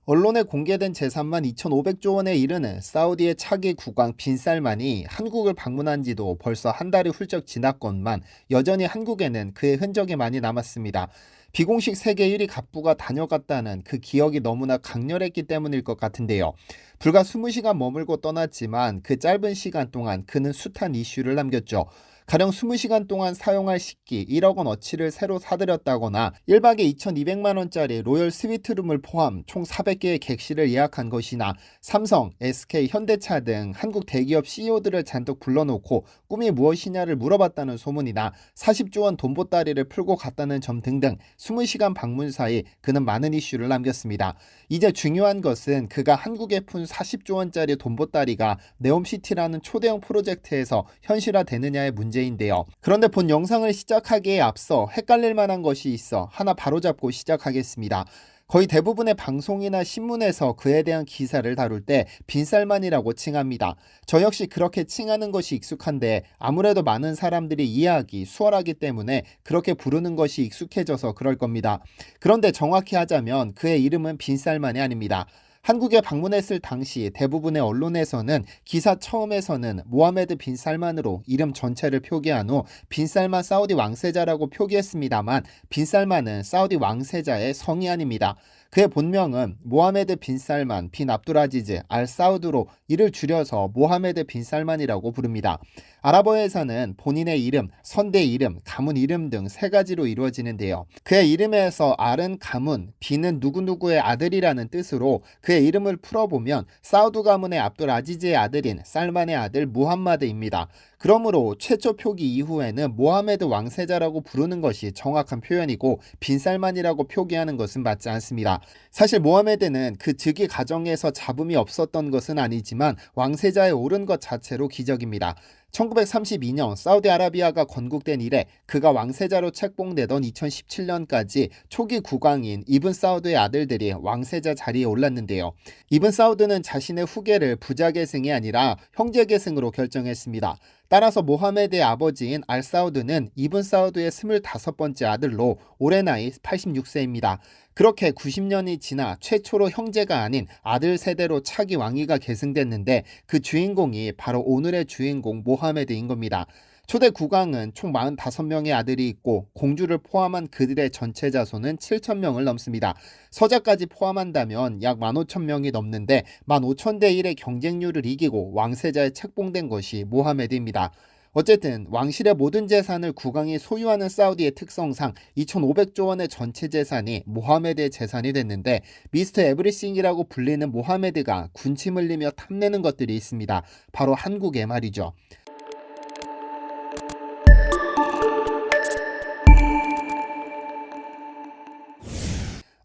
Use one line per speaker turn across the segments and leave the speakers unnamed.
언론에 공개된 재산만 2,500조 원에 이르는 사우디의 차기 국왕 빈살만이 한국을 방문한 지도 벌써 한 달이 훌쩍 지났건만 여전히 한국에는 그의 흔적이 많이 남았습니다. 비공식 세계 1위 갑부가 다녀갔다는 그 기억이 너무나 강렬했기 때문일 것 같은데요. 불과 20시간 머물고 떠났지만 그 짧은 시간 동안 그는 숱한 이슈를 남겼죠. 가령 20시간 동안 사용할 식기 1억 원어치를 새로 사들였다거나 1박에 2,200만 원짜리 로열 스위트룸을 포함 총 400개의 객실을 예약한 것이나 삼성, SK, 현대차 등 한국 대기업 CEO들을 잔뜩 불러놓고 꿈이 무엇이냐를 물어봤다는 소문이나 40조 원 돈보따리를 풀고 갔다는 점 등등 20시간 방문 사이 그는 많은 이슈를 남겼습니다. 이제 중요한 것은 그가 한국에 푼 40조 원짜리 돈보따리가 네옴시티라는 초대형 프로젝트에서 현실화되느냐의 문제인데요. 그런데 본 영상을 시작하기에 앞서 헷갈릴 만한 것이 있어 하나 바로잡고 시작하겠습니다. 거의 대부분의 방송이나 신문에서 그에 대한 기사를 다룰 때 빈살만이라고 칭합니다. 저 역시 그렇게 칭하는 것이 익숙한데 아무래도 많은 사람들이 이해하기 수월하기 때문에 그렇게 부르는 것이 익숙해져서 그럴 겁니다. 그런데 정확히 하자면 그의 이름은 빈살만이 아닙니다. 한국에 방문했을 당시 대부분의 언론에서는 기사 처음에서는 모하메드 빈 살만으로 이름 전체를 표기한 후 빈살만 사우디 왕세자라고 표기했습니다만 빈 살만은 사우디 왕세자의 성이 아닙니다. 그의 본명은 모하메드 빈 살만 빈 압두라지즈 알 사우드로 이를 줄여서 모하메드 빈 살만이라고 부릅니다. 아랍어에서는 본인의 이름, 선대 이름, 가문 이름 등 세 가지로 이루어지는데요. 그의 이름에서 알은 가문, 빈은 누구누구의 아들이라는 뜻으로 그의 이름을 풀어보면 사우드 가문의 압둘 아지즈의 아들인 살만의 아들 무함마드입니다. 그러므로 최초 표기 이후에는 모하메드 왕세자라고 부르는 것이 정확한 표현이고 빈살만이라고 표기하는 것은 맞지 않습니다. 사실 모하메드는 그 즉위 과정에서 잡음이 없었던 것은 아니지만 왕세자에 오른 것 자체로 기적입니다. 1932년 사우디아라비아가 건국된 이래 그가 왕세자로 책봉되던 2017년까지 초기 국왕인 이븐 사우드의 아들들이 왕세자 자리에 올랐는데요. 이븐 사우드는 자신의 후계를 부자 계승이 아니라 형제 계승으로 결정했습니다. 따라서 모하메드의 아버지인 알 사우드는 이븐 사우드의 25번째 아들로 올해 나이 86세입니다. 그렇게 90년이 지나 최초로 형제가 아닌 아들 세대로 차기 왕위가 계승됐는데 그 주인공이 바로 오늘의 주인공 모하메드인 겁니다. 초대 국왕은 총 45명의 아들이 있고 공주를 포함한 그들의 전체 자손은 7,000명을 넘습니다. 서자까지 포함한다면 약 15,000명이 넘는데 15,000대 1의 경쟁률을 이기고 왕세자에 책봉된 것이 모하메드입니다. 어쨌든 왕실의 모든 재산을 국왕이 소유하는 사우디의 특성상 2,500조 원의 전체 재산이 모하메드의 재산이 됐는데 미스터 에브리싱이라고 불리는 모하메드가 군침 흘리며 탐내는 것들이 있습니다. 바로 한국에 말이죠.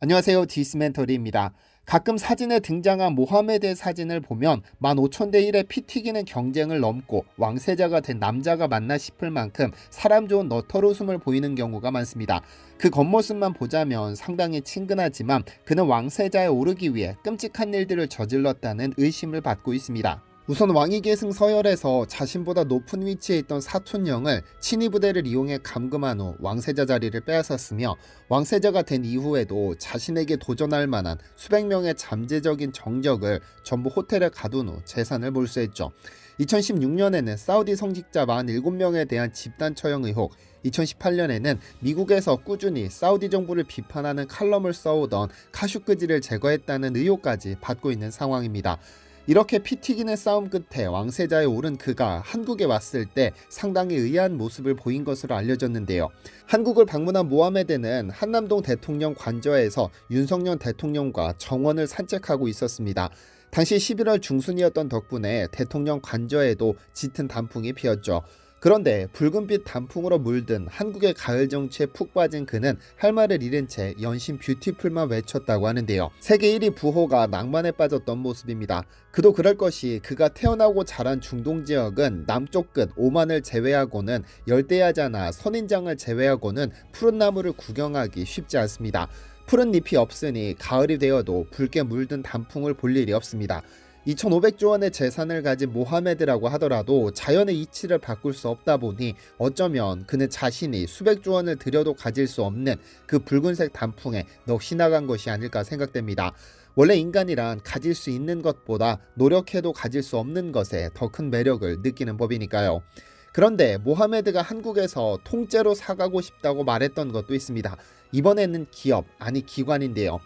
안녕하세요. 디스멘터리입니다. 가끔 사진에 등장한 모하메드의 사진을 보면 15,000대 1의 피 튀기는 경쟁을 넘고 왕세자가 된 남자가 맞나 싶을 만큼 사람 좋은 너털웃음을 보이는 경우가 많습니다. 그 겉모습만 보자면 상당히 친근하지만 그는 왕세자에 오르기 위해 끔찍한 일들을 저질렀다는 의심을 받고 있습니다. 우선 왕위 계승 서열에서 자신보다 높은 위치에 있던 사촌형을 친위 부대를 이용해 감금한 후 왕세자 자리를 빼앗았으며 왕세자가 된 이후에도 자신에게 도전할 만한 수백 명의 잠재적인 정적을 전부 호텔에 가둔 후 재산을 몰수했죠. 2016년에는 사우디 성직자 47명에 대한 집단 처형 의혹, 2018년에는 미국에서 꾸준히 사우디 정부를 비판하는 칼럼을 써오던 카슈크지를 제거했다는 의혹까지 받고 있는 상황입니다. 이렇게 피 튀기는 싸움 끝에 왕세자에 오른 그가 한국에 왔을 때 상당히 의아한 모습을 보인 것으로 알려졌는데요. 한국을 방문한 모하메드는 한남동 대통령 관저에서 윤석열 대통령과 정원을 산책하고 있었습니다. 당시 11월 중순이었던 덕분에 대통령 관저에도 짙은 단풍이 피었죠. 그런데 붉은빛 단풍으로 물든 한국의 가을 정치에 푹 빠진 그는 할 말을 잃은 채 연신 뷰티풀만 외쳤다고 하는데요. 세계 1위 부호가 낭만에 빠졌던 모습입니다. 그도 그럴 것이 그가 태어나고 자란 중동 지역은 남쪽 끝 오만을 제외하고는 열대야자나 선인장을 제외하고는 푸른 나무를 구경하기 쉽지 않습니다. 푸른 잎이 없으니 가을이 되어도 붉게 물든 단풍을 볼 일이 없습니다. 2,500조 원의 재산을 가진 모하메드라고 하더라도 자연의 이치를 바꿀 수 없다 보니 어쩌면 그는 자신이 수백조 원을 들여도 가질 수 없는 그 붉은색 단풍에 넋이 나간 것이 아닐까 생각됩니다. 원래 인간이란 가질 수 있는 것보다 노력해도 가질 수 없는 것에 더 큰 매력을 느끼는 법이니까요. 그런데 모하메드가 한국에서 통째로 사가고 싶다고 말했던 것도 있습니다. 이번에는 기업, 아니 기관인데요.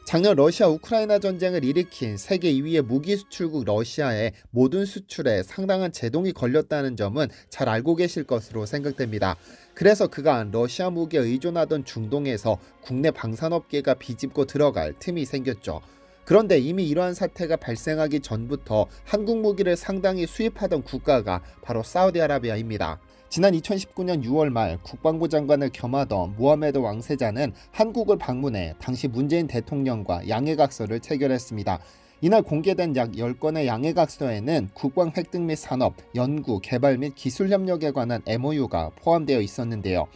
작년 러시아 우크라이나 전쟁을 일으킨 세계 2위의 무기 수출국 러시아의 모든 수출에 상당한 제동이 걸렸다는 점은 잘 알고 계실 것으로 생각됩니다. 그래서 그간 러시아 무기에 의존하던 중동에서 국내 방산업계가 비집고 들어갈 틈이 생겼죠. 그런데 이미 이러한 사태가 발생하기 전부터 한국 무기를 상당히 수입하던 국가가 바로 사우디아라비아입니다. 지난 2019년 6월 말 국방부 장관을 겸하던 모하메드 왕세자는 한국을 방문해 당시 문재인 대통령과 양해각서를 체결했습니다. 이날 공개된 약 10건의 양해각서에는 국방 획득 및 산업, 연구, 개발 및 기술 협력에 관한 MOU가 포함되어 있었는데요.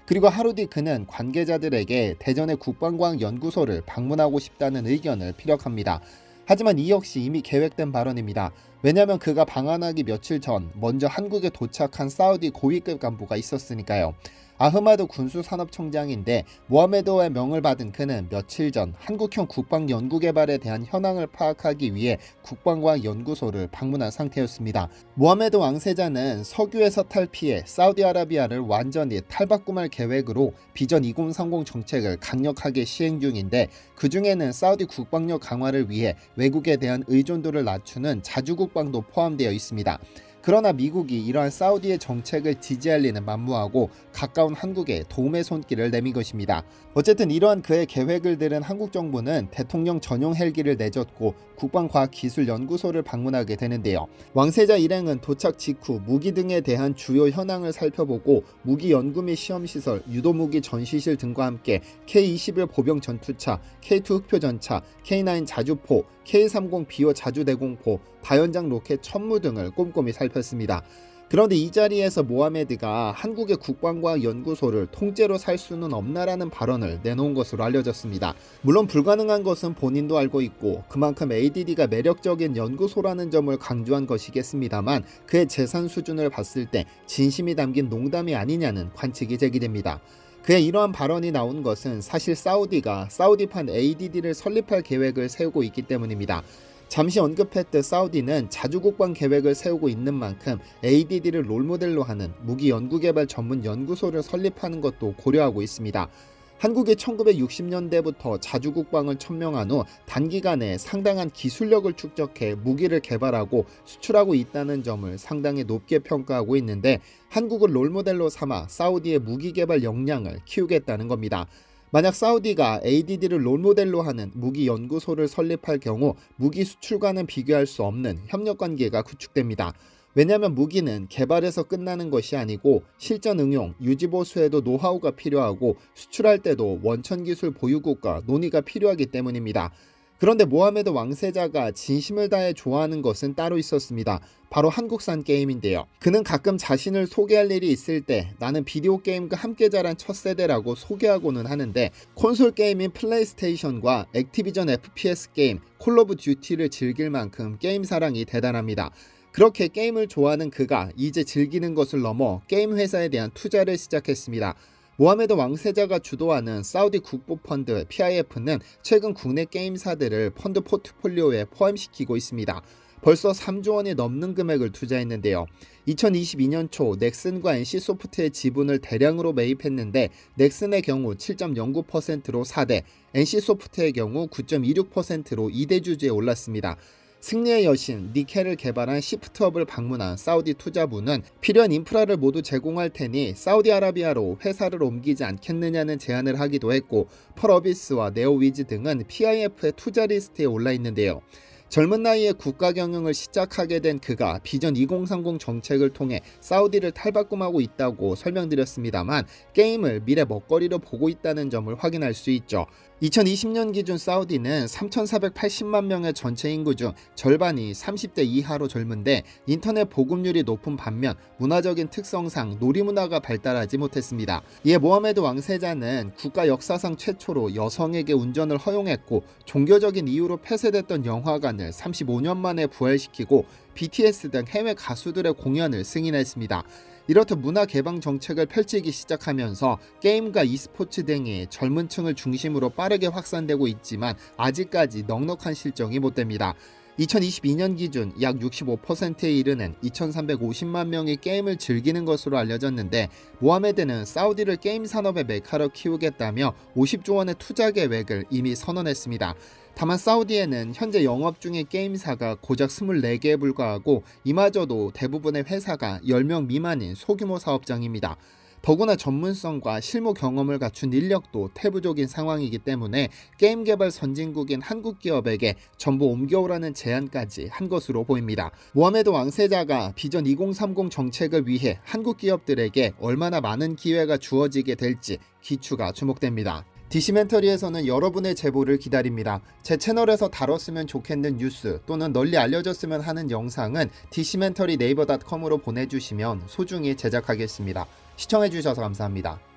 그리고 하루 뒤 그는 관계자들에게 대전의 국방과학연구소를 방문하고 싶다는 의견을 피력합니다. 하지만 이 역시 이미 계획된 발언입니다. 왜냐하면 그가 방한하기 며칠 전 먼저 한국에 도착한 사우디 고위급 간부가 있었으니까요. 아흐마드 군수산업총장인데 모하메드의 명을 받은 그는 며칠 전 한국형 국방연구개발에 대한 현황을 파악하기 위해 국방과학연구소를 방문한 상태였습니다. 모하메드 왕세자는 석유에서 탈피해 사우디아라비아를 완전히 탈바꿈할 계획으로 비전 2030 정책을 강력하게 시행 중인데, 그 중에는 사우디 국방력 강화를 위해 외국에 대한 의존도를 낮추는 자주국방도 포함되어 있습니다. 그러나 미국이 이러한 사우디의 정책을 지지할 리는 만무하고 가까운 한국에 도움의 손길을 내민 것입니다. 어쨌든 이러한 그의 계획을 들은 한국 정부는 대통령 전용 헬기를 내줬고 국방과학기술연구소를 방문하게 되는데요. 왕세자 일행은 도착 직후 무기 등에 대한 주요 현황을 살펴보고 무기 연구 및 시험시설, 유도무기 전시실 등과 함께 K-21 보병 전투차, K2 흑표 전차, K9 자주포, K30 비호 자주대공포, 다연장 로켓 천무 등을 꼼꼼히 살폈습니다. 그런데 이 자리에서 모하메드가 한국의 국방과학연구소를 통째로 살 수는 없나라는 발언을 내놓은 것으로 알려졌습니다. 물론 불가능한 것은 본인도 알고 있고 그만큼 ADD가 매력적인 연구소라는 점을 강조한 것이겠습니다만, 그의 재산 수준을 봤을 때 진심이 담긴 농담이 아니냐는 관측이 제기됩니다. 그의 이러한 발언이 나온 것은 사실 사우디가 사우디판 ADD를 설립할 계획을 세우고 있기 때문입니다. 잠시 언급했듯 사우디는 자주국방 계획을 세우고 있는 만큼 ADD를 롤모델로 하는 무기 연구개발 전문 연구소를 설립하는 것도 고려하고 있습니다. 한국이 1960년대부터 자주국방을 천명한 후 단기간에 상당한 기술력을 축적해 무기를 개발하고 수출하고 있다는 점을 상당히 높게 평가하고 있는데, 한국을 롤모델로 삼아 사우디의 무기 개발 역량을 키우겠다는 겁니다. 만약 사우디가 ADD를 롤모델로 하는 무기 연구소를 설립할 경우 무기 수출과는 비교할 수 없는 협력관계가 구축됩니다. 왜냐하면 무기는 개발에서 끝나는 것이 아니고 실전 응용, 유지보수에도 노하우가 필요하고 수출할 때도 원천기술 보유국과 논의가 필요하기 때문입니다. 그런데 모하메드 왕세자가 진심을 다해 좋아하는 것은 따로 있었습니다. 바로 한국산 게임인데요. 그는 가끔 자신을 소개할 일이 있을 때 나는 비디오 게임과 함께 자란 첫 세대라고 소개하고는 하는데, 콘솔 게임인 플레이스테이션과 액티비전 FPS 게임, 콜 오브 듀티를 즐길 만큼 게임 사랑이 대단합니다. 그렇게 게임을 좋아하는 그가 이제 즐기는 것을 넘어 게임 회사에 대한 투자를 시작했습니다. 모하메드 왕세자가 주도하는 사우디 국부펀드 PIF는 최근 국내 게임사들을 펀드 포트폴리오에 포함시키고 있습니다. 벌써 3조 원이 넘는 금액을 투자했는데요. 2022년 초 넥슨과 NC소프트의 지분을 대량으로 매입했는데, 넥슨의 경우 7.09%로 4대, NC소프트의 경우 9.26%로 2대 주주에 올랐습니다. 승리의 여신 니켈을 개발한 시프트업을 방문한 사우디 투자부는 필요한 인프라를 모두 제공할 테니 사우디아라비아로 회사를 옮기지 않겠느냐는 제안을 하기도 했고, 펄어비스와 네오위즈 등은 PIF의 투자 리스트에 올라 있는데요. 젊은 나이에 국가 경영을 시작하게 된 그가 비전 2030 정책을 통해 사우디를 탈바꿈하고 있다고 설명드렸습니다만, 게임을 미래 먹거리로 보고 있다는 점을 확인할 수 있죠. 2020년 기준 사우디는 3,480만 명의 전체 인구 중 절반이 30대 이하로 젊은데, 인터넷 보급률이 높은 반면 문화적인 특성상 놀이문화가 발달하지 못했습니다. 이에 모하메드 왕세자는 국가 역사상 최초로 여성에게 운전을 허용했고, 종교적인 이유로 폐쇄됐던 영화관을 35년 만에 부활시키고 BTS 등 해외 가수들의 공연을 승인했습니다. 이렇듯 문화 개방 정책을 펼치기 시작하면서 게임과 e스포츠 등이 젊은 층을 중심으로 빠르게 확산되고 있지만 아직까지 넉넉한 실정이 못 됩니다. 2022년 기준 약 65%에 이르는 2,350만 명이 게임을 즐기는 것으로 알려졌는데, 모하메드는 사우디를 게임 산업의 메카로 키우겠다며 50조 원의 투자 계획을 이미 선언했습니다. 다만 사우디에는 현재 영업 중인 게임사가 고작 24개에 불과하고 이마저도 대부분의 회사가 10명 미만인 소규모 사업장입니다. 더구나 전문성과 실무 경험을 갖춘 인력도 태부족인 상황이기 때문에 게임 개발 선진국인 한국 기업에게 전부 옮겨오라는 제안까지 한 것으로 보입니다. 모하메드 왕세자가 비전 2030 정책을 위해 한국 기업들에게 얼마나 많은 기회가 주어지게 될지 귀추가 주목됩니다. 디시멘터리에서는 여러분의 제보를 기다립니다. 제 채널에서 다뤘으면 좋겠는 뉴스 또는 널리 알려졌으면 하는 영상은 디시멘터리 네이버.com으로 보내주시면 소중히 제작하겠습니다. 시청해주셔서 감사합니다.